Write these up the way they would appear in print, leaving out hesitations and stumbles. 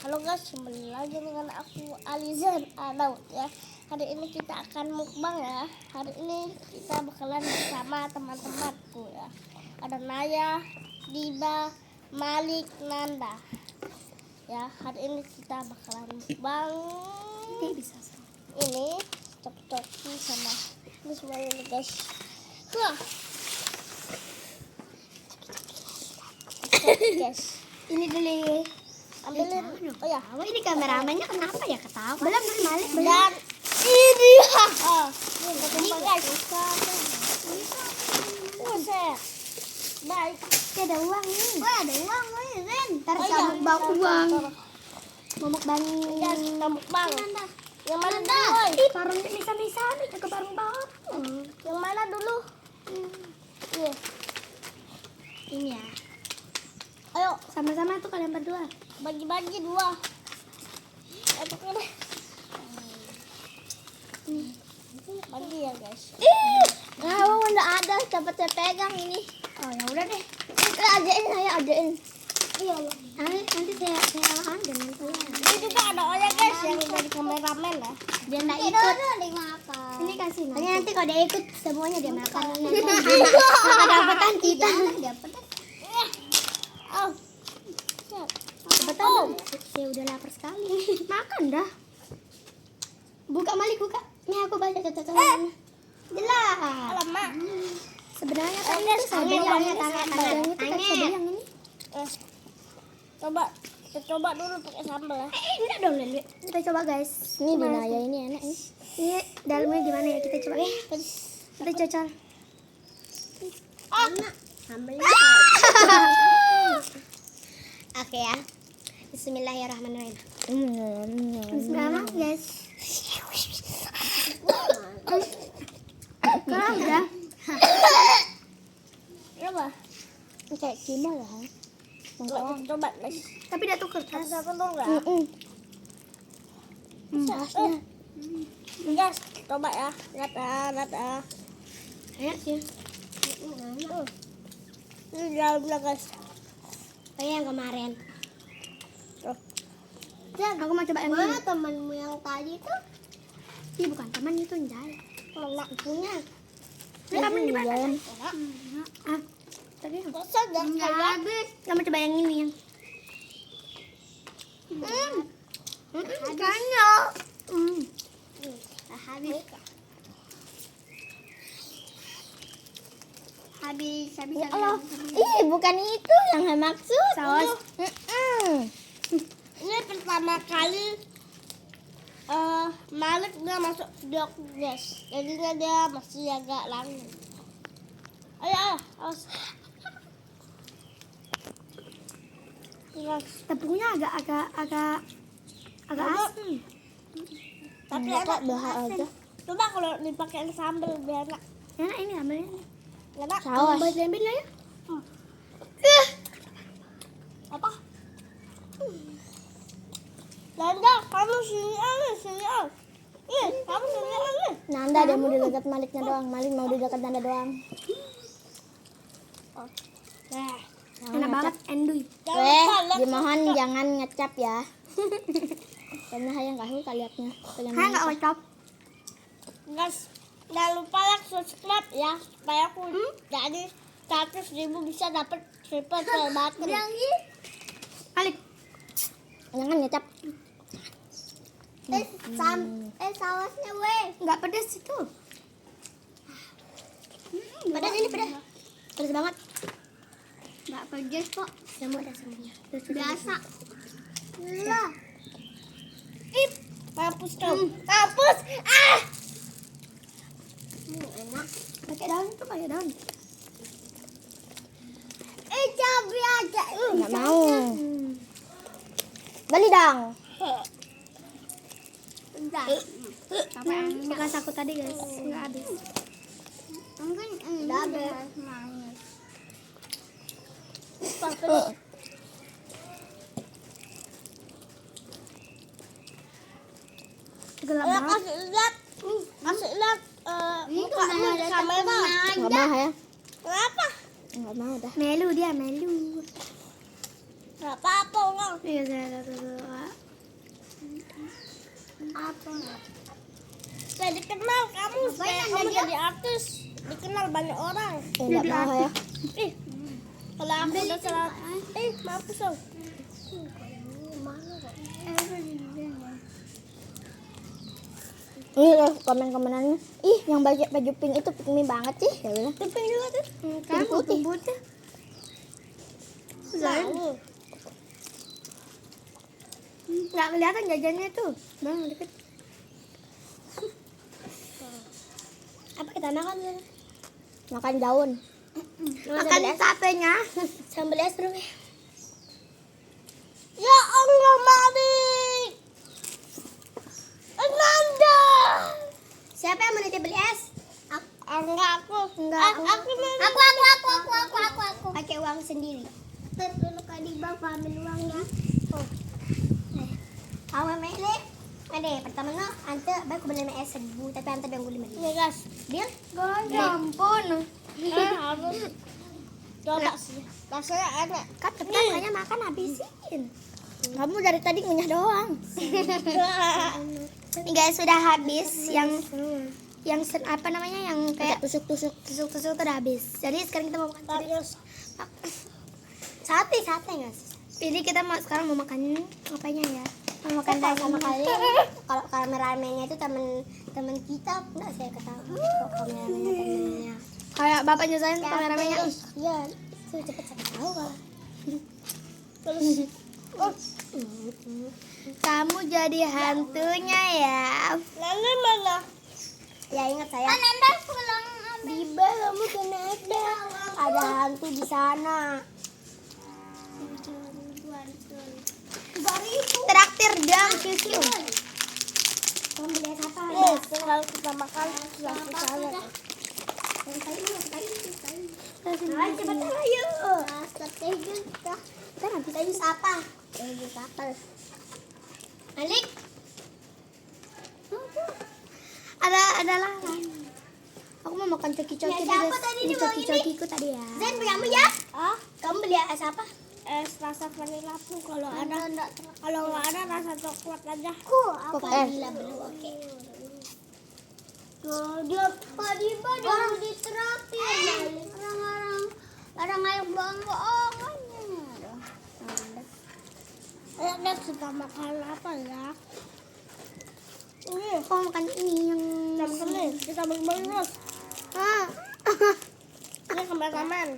Halo guys, kembali lagi dengan aku Alizan Adaud ya. Hari ini kita akan mukbang ya. Hari ini kita bakalan bersama teman-temanku ya. Ada Naya, Diba, Malik, Nanda. Ya, hari ini kita bakalan mukbang. Ini cok-coki sama ini semuanya nih guys. Wah. Guys, ini dulu. Ambilin. Oh ya. Ini kameramennya kenapa ya ketawa? Belum Malik, belum. Dan ini ya. Ini guys. Buset. Baik. Ada uang nih. Oh, ada uang nih, Ren. Ntar Oh, kamu iya. bawa uang. Mau mukbangin. Guys, kita mukbang. Yang mana Nanda. dulu? Woy? Parang bisa-bisa nih ke bareng banget. Yang mana dulu? Iya. Ini ya. Ayo, Sama-sama tuh kalian berdua. bagi-bagi dua. Pakai deh. Bagi ya guys. Nah, udah ada, cepet saya pegang ini. Oh, ya udah deh. Ajain saya, ajain. Iya loh. Nanti saya ambil nanti. Ini juga ada Oya guys yang dari kameramen ya. Dia enggak ikut. Dimakan. Ini kasih nanti kalau dia ikut semuanya dia makan. Maka dapatan kita. Dapat. Oh. Betul. Saya udah lapar sekali. Makan dah. Buka Malik, buka. Ini aku baca catatan. Jelas. Alamak. Sebenarnya kan Guys, itu saya ini yang yang tanya itu kan saya yang ini. Coba kita coba dulu pakai sambal ya. Enggak dong, Lili. Kita coba guys. Ini di Naya ini enak nih. Ini dalamnya gimana ya? Kita coba. Kita cocol. Sambalnya. Oke ya. Bismillahirrahmanirrahim. Bismillah guys. Kalau udah. Coba. Kayak gimana lah? Coba guys. Tapi dia tuh kertas. Satu dulu ya. Tasnya. Guys, coba ya. Lihat ya. Enak sih. Ini dalamnya guys. Kayak yang kemarin. Tuh. Aku mau coba yang ini. Temanmu yang tadi tuh? Ini bukan teman, itu Jai. Mana punya? Kamu di mana? Tadi Masa gak habis? kamu coba yang ini yang. Kayaknya. Habis. Habis. Allah. Ih, bukan itu yang saya maksud. Saus. Ini pertama kali Malik dia masuk jok guys. Jadinya dia masih agak langu. Ayo, awas. Guys, Tepungnya agak asin. tapi enak aja. Coba kalau dipakai sambal biar enak. Enak ini ambilnya. Enak. Saus. Buat ambilnya ya. Apa? Nanda, kamu sini ah. Ih, kamu sini ah. Nanda dia mau di dekat Maliknya doang. Malik mau di dekat Nanda doang. Nah, Enak banget enduy. jangan lupa like, Dimohon subscribe. jangan ngecap ya. Karena saya nggak suka liatnya. Saya nggak ngecap. Guys, jangan lupa like, subscribe ya supaya aku jadi 100.000 bisa dapat triple button. Malik. Jangan ngecap. Sausnya weh. Nggak pedas itu. Pedas ini pedas. Pedas banget. Nggak pedes kok. Semua ada semuanya. Biasa. Lah. Ip, mampus kau. Mampus. Ah. Enak. Pakai daun tuh, pakai daun. Cabai aja. Nggak mau. Beli dong. Bentar. Bekas aku tadi guys, nggak habis. Mungkin udah habis. Gelap Ayo banget. kasih lihat mukanya di kamera. Nggak mau ya? Kenapa? Nggak mau dah. Melu dia, melu. Nggak apa-apa orang. Iya, saya supaya dikenal kamu, supaya kamu jadi artis, dikenal banyak orang. Enggak mau ya. Ih, kalau aku udah salah, mampus dong. Komen-komenannya. Ih, yang baju pink itu pick me banget sih. Ya udah. Pink juga tuh. Kan putih. Nah, Nggak kelihatan jajannya tuh. Bang, deket. Apa kita makan? Makan daun. Makan tapenya. Sambal es dulu ya. ya Allah, Mari. Nanda. Siapa yang mau nitip beli es? Enggak, aku. Enggak. Aku Aku. Pakai uang sendiri. dulu kali bang ambil uangnya. Awal mele. Ade, pertama no, ante baik beli es 1.000, tapi ante yang 5.000. Nih guys, Deal? ya ampun. harus coba sih. Rasanya enak. Kan tapi makanya makan habisin. Kamu dari tadi ngunyah doang. Nih guys, sudah habis apa namanya yang kayak tusuk-tusuk tuh udah habis. Jadi sekarang kita mau makan Terus sate guys. Jadi kita sekarang mau makan apanya ya? Mau makan sama kali. Kalau kameramennya itu teman kita, enggak saya ketahui. Kok kameramennya temennya. Kayak bapaknya saya kameramennya. Iya, itu cepet tahu kalau. Kamu jadi hantunya ya. Nanda mana? Ya ingat saya. Nanda pulang. Biba, kamu kenapa? Ada hantu di sana. Traktir dong, Kyukyu. Kamu beli apa? Tinggal kita makan sudah selesai. Cepetan ayo. Kita habis aja apa? Alik. Ada lah. Aku mau makan coki-coki dulu. Coki-cokiku tadi ya. Zen, kamu ya? Kamu beli es apa? Es rasa vanila pun kalau ada. Kalau nggak ada rasa coklat aja. Aku vanilla belum. Oke. Dia Diba udah diterapin. Orang ayo bohong-bohongannya. Ayo deh kita makan apa ya? Ini Aku makan ini yang teman-teman kita beli terus. Ini kameramen.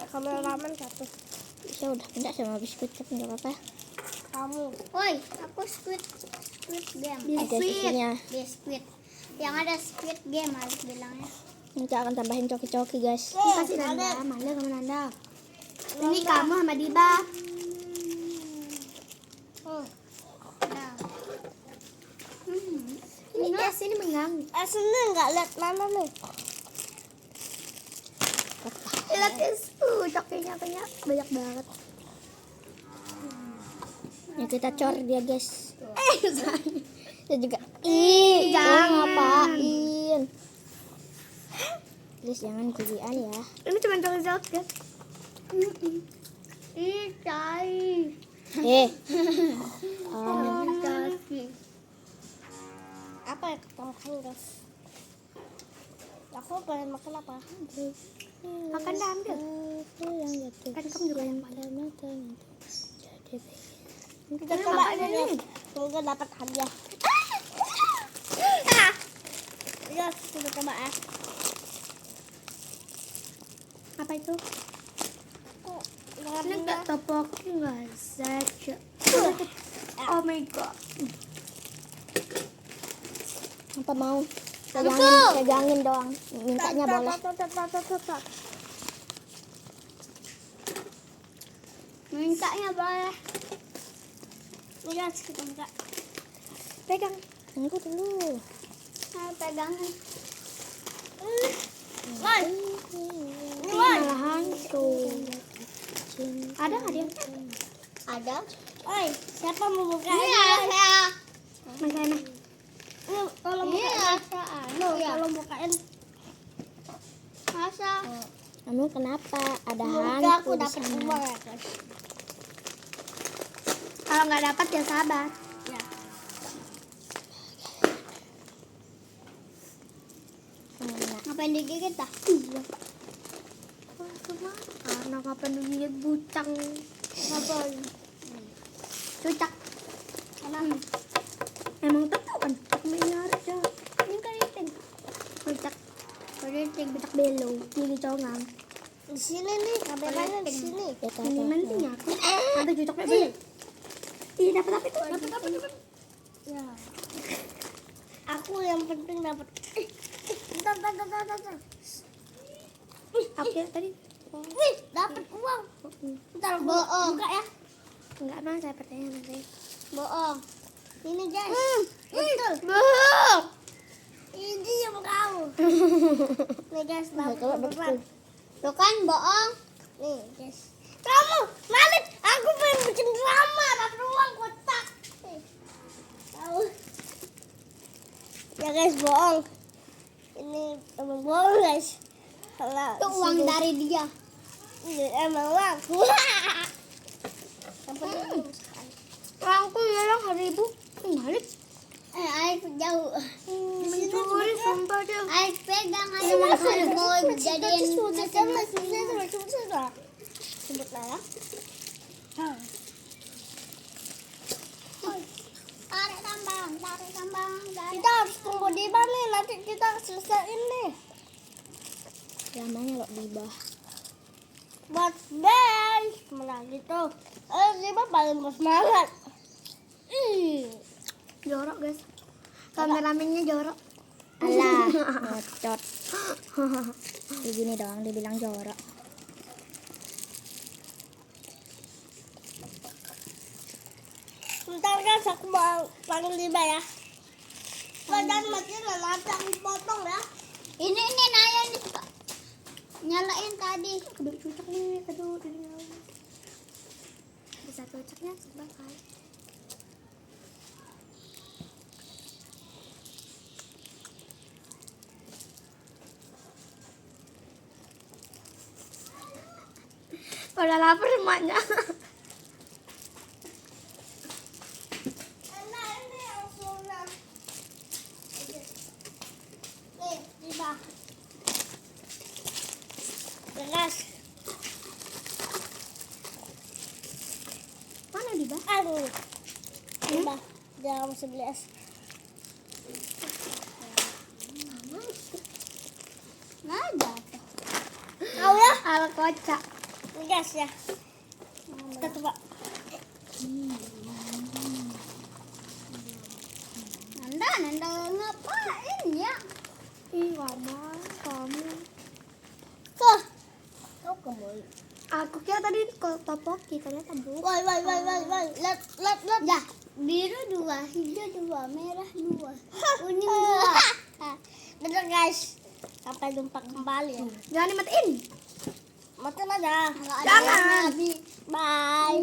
Kameramen satu. Ya udah, enggak sama biskuit tapi enggak apa-apa. Kamu. Woi, aku squid game. Ada susunya. Biskuit. Yang ada squid game harus bilangnya. Nanti akan tambahin coki-coki, guys. Kasih Nanda, Manda sama Nanda. Ini kamu sama Diba. Ini es ini mengganggu. Sini nggak lihat mana nih? Lihat es, cokinya banyak banget. Ya kita cor dia, guys. Saya juga. Jangan. Ngapain? Please jangan kulian ya. Ini cuma coki kan? Cai. Apa yang kita makan guys? Aku pengen makan apa? Makan dah ambil. Yang jatuh. Kan kamu juga yang makan. Jadi Kita coba ini. Semoga dapat hadiah. Ya, kita coba ya. Apa itu? Jangan Ini pindah. enggak topoki enggak saja. Oh my god. apa mau? Pegangin doang. Mintanya boleh. Mintanya boleh. Iya, kita buka. Pegang. Tunggu dulu. Pegangin. Woi, Ini malah hantu. Ada nggak dia? ada. Oi, siapa mau buka? Saya. Ini tolong bukain. Tolong bukain. Masa? Kamu kenapa? Ada Semoga aku hantu di dapat sana. uang ya guys. Kalau nggak dapat ya sabar. Ya. ngapain digigit ah? Iya. Oh, cuma karena kapan digigit bucang. Ngapain? Cucak. Kenapa? Emang tahu kan? Menyari aja. Ini keriting. Cucak. Keriting. Cucak belo. Gigi congang. Di sini nih, kameranya di sini. Ini penting aku. Ada cucak belo. Ih, dapat apa itu? Dapat. Ya. Aku yang penting dapat. Bentar. Oke, tadi. Wih, dapat uang. Bentar, aku Bohong. buka ya. Enggak, Bang, saya percaya nanti. Bohong. Ini guys. Betul. Bohong. Ini yang kau. Nih guys, dapat Coba beneran. Tuh kan bohong. Nih guys. Kamu Malik, aku pengen bikin drama, dapat uang kotak. Nih. Tahu. Ya guys, bohong. Ini emang bohong guys. Kalau Itu uang sini- dari dia. Ini emang uang. Yang penting Aku hilang 1.000. Balik. Air jauh. Mencuri sumpah dia. Air pegang aja mau jadiin sebut lah ya. tarik tambang. Kita harus tunggu di mana nanti kita selesaiin nih. Lamanya lo dibah. Buat guys, mana gitu. Liba paling bersemangat. Jorok, guys. Kameramennya jorok. Alah, ngocot. Begini doang dibilang jorok. Bentar guys, aku mau panggil Liba ya. Jangan matiin lah, nanti aku potong ya. Ini Naya ini nyalain tadi. Kedua cucak nih, kedua dia. Bisa cucaknya sebakar. Pada lapar semuanya. Enak ini yang sunat. Nih, Liba. Guys, Mana dibah? aduh. Liba, jangan mesti beli es. Nggak jatuh. Kau ya? Ala kocak. Nih guys ya. Kita coba. Nanda ngapain ya? Ih, kamu. Tuh. Kau kembali. Aku kira tadi topoki, ternyata bukan. Woi. Lihat. Ya, biru 2, hijau 2, merah 2, kuning 2. Dadah guys. Sampai jumpa kembali ya. Jangan dimatiin. Matiin aja. Nggak ada Jangan. yang nabi. Bye.